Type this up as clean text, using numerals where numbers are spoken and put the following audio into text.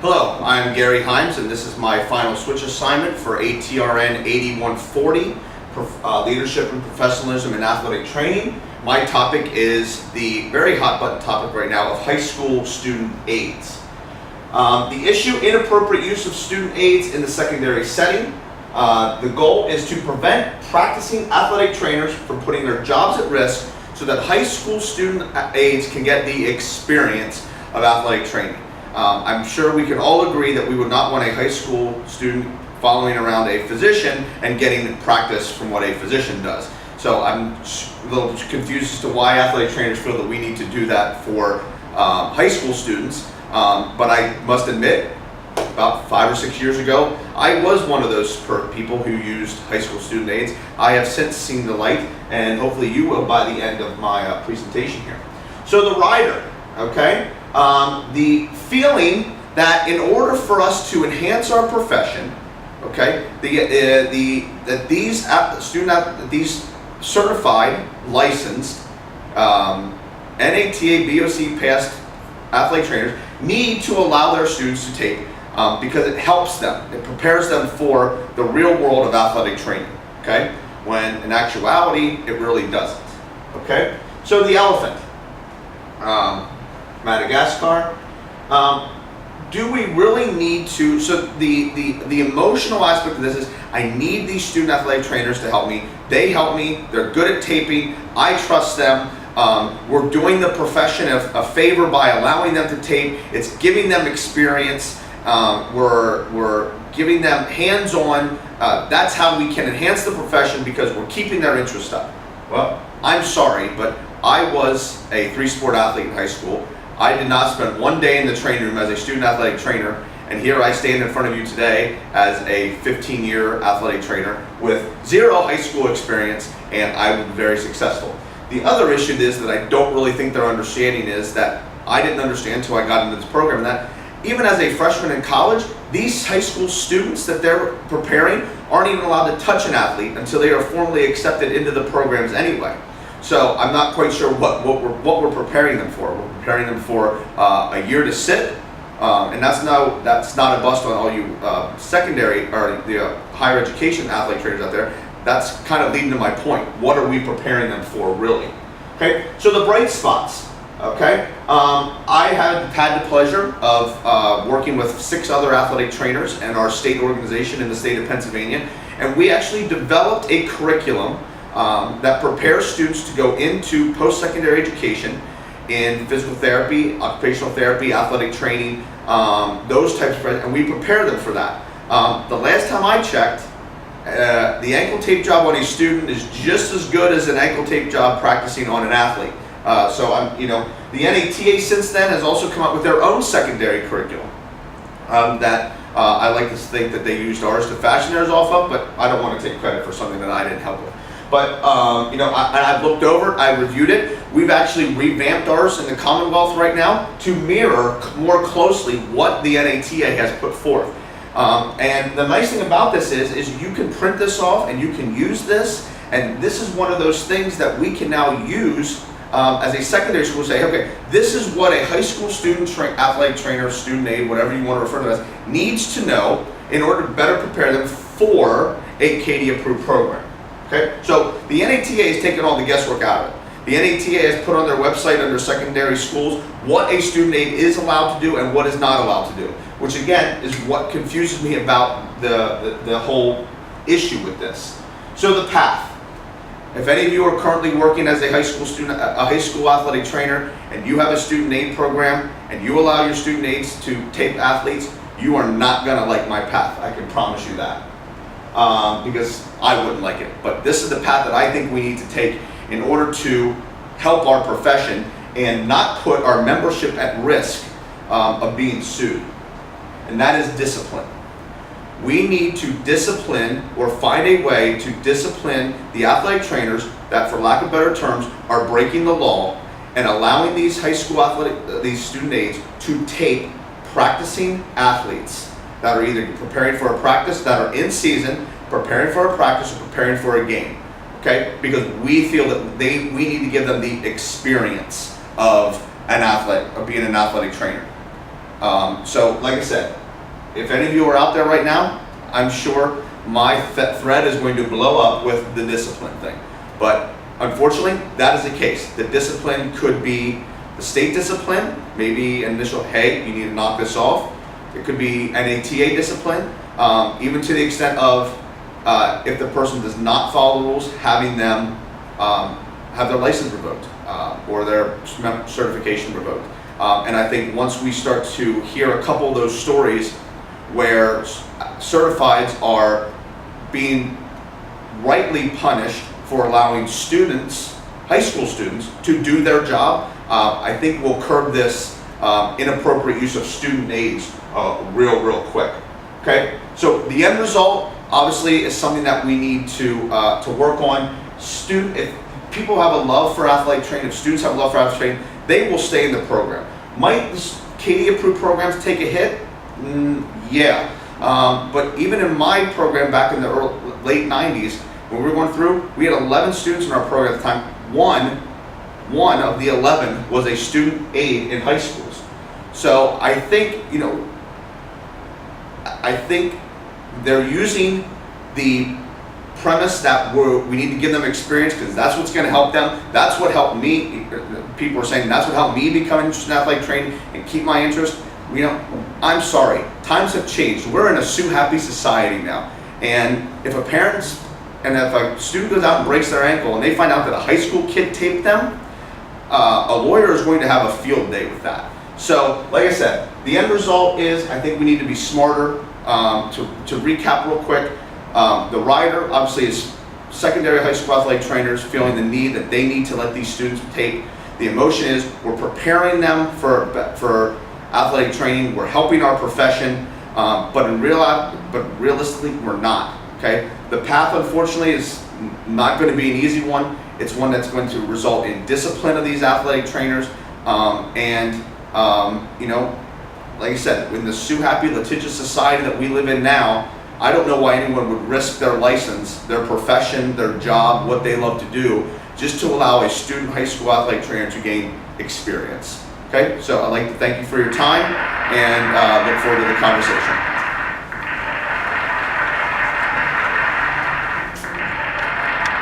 Hello, I'm Gary Himes, and this is my final switch assignment for ATRN 8140, Leadership and Professionalism in Athletic Training. My topic is the very hot button topic right now of high school student aids. The issue, inappropriate use of student aids in the secondary setting. The goal is to prevent practicing athletic trainers from putting their jobs at risk so that high school student aides can get the experience of athletic training. I'm sure we can all agree that we would not want a high school student following around a physician and getting practice from what a physician does. So I'm a little confused as to why athletic trainers feel that we need to do that for high school students. But I must admit, about 5 or 6 years ago, I was one of those people who used high school student aids. I have since seen the light, and hopefully you will by the end of my presentation here. So the rider, okay? The feeling that in order for us to enhance our profession, okay, that these certified, licensed, NATA, BOC passed athletic trainers need to allow their students to take because it helps them, it prepares them for the real world of athletic training, okay? When in actuality, it really doesn't, okay? So the elephant. Madagascar. Do we really need to, so the emotional aspect of this is I need these student athletic trainers to help me. They help me, they're good at taping, I trust them. We're doing the profession a favor by allowing them to tape. It's giving them experience. We're giving them hands-on. That's how we can enhance the profession because we're keeping their interest up. Well, I'm sorry, but I was a 3-sport athlete in high school. I did not spend one day in the training room as a student athletic trainer, and here I stand in front of you today as a 15-year athletic trainer with 0 high school experience, and I was very successful. The other issue is that I don't really think they're understanding is that I didn't understand until I got into this program, and that even as a freshman in college, these high school students that they're preparing aren't even allowed to touch an athlete until they are formally accepted into the programs anyway. So I'm not quite sure what we're preparing them for. We're preparing them for a year to sit, and that's not a bust on all you secondary or the higher education athlete trainers out there. That's kind of leading to my point. What are we preparing them for, really? Okay. So the bright spots. Okay. I have had the pleasure of working with 6 other athletic trainers and our state organization in the state of Pennsylvania, and we actually developed a curriculum that prepares students to go into post-secondary education in physical therapy, occupational therapy, athletic training, those types of, and we prepare them for that. The last time I checked, the ankle tape job on a student is just as good as an ankle tape job practicing on an athlete. So the NATA since then has also come up with their own secondary curriculum that I like to think that they used ours to fashion theirs off of, but I don't want to take credit for something that I didn't help with. But I've looked over, I reviewed it. We've actually revamped ours in the Commonwealth right now to mirror more closely what the NATA has put forth. And the nice thing about this is you can print this off and you can use this, and this is one of those things that we can now use as a secondary school. Say, okay, this is what a high school student athletic trainer, student aide, whatever you want to refer to it as, needs to know in order to better prepare them for a CATIE approved program. Okay, so the NATA has taken all the guesswork out of it. The NATA has put on their website under secondary schools what a student aide is allowed to do and what is not allowed to do, which again is what confuses me about the whole issue with this. So the path. If any of you are currently working as a high school student, a high school athletic trainer, and you have a student aid program and you allow your student aides to tape athletes, you are not going to like my path. I can promise you that. Because I wouldn't like it. But this is the path that I think we need to take in order to help our profession and not put our membership at risk of being sued. And that is discipline. We need to discipline or find a way to discipline the athletic trainers that, for lack of better terms, are breaking the law and allowing these high school these student aides to tape practicing athletes that are either preparing for a practice, that are in season, preparing for a practice, or preparing for a game. Okay? Because we feel that we need to give them the experience of an athlete, of being an athletic trainer. So like I said, if any of you are out there right now, I'm sure my thread is going to blow up with the discipline thing. But unfortunately, that is the case. The discipline could be the state discipline, maybe initial, hey, you need to knock this off. It could be NATA discipline, even to the extent of if the person does not follow the rules, having them have their license revoked or their certification revoked. And I think once we start to hear a couple of those stories where certifieds are being rightly punished for allowing students, high school students, to do their job, I think we'll curb this inappropriate use of student aids real quick. Okay, so the end result obviously is something that we need to work on. If people have a love for athletic training, if students have a love for athletic training, they will stay in the program. Might KD approved programs take a hit? Yeah, but even in my program back in the late 90s, when we were going through, we had 11 students in our program at the time. One of the 11 was a student aide in high schools. So I think, I think they're using the premise that we need to give them experience because that's what's going to help them. That's what helped me. People are saying that's what helped me become interested in athletic training and keep my interest. I'm sorry. Times have changed. We're in a sue happy society now. And if a student goes out and breaks their ankle and they find out that a high school kid taped them, a lawyer is going to have a field day with that. So, like I said, the end result is I think we need to be smarter. To recap real quick, the rider obviously is secondary high school athletic trainers feeling the need that they need to let these students tape. The emotion is we're preparing them for athletic training. We're helping our profession, but realistically, we're not. Okay, the path unfortunately is not going to be an easy one. It's one that's going to result in discipline of these athletic trainers, like I said, in the sue-happy, litigious society that we live in now, I don't know why anyone would risk their license, their profession, their job, what they love to do, just to allow a student high school athletic trainer to gain experience. Okay, so I'd like to thank you for your time and look forward to the conversation.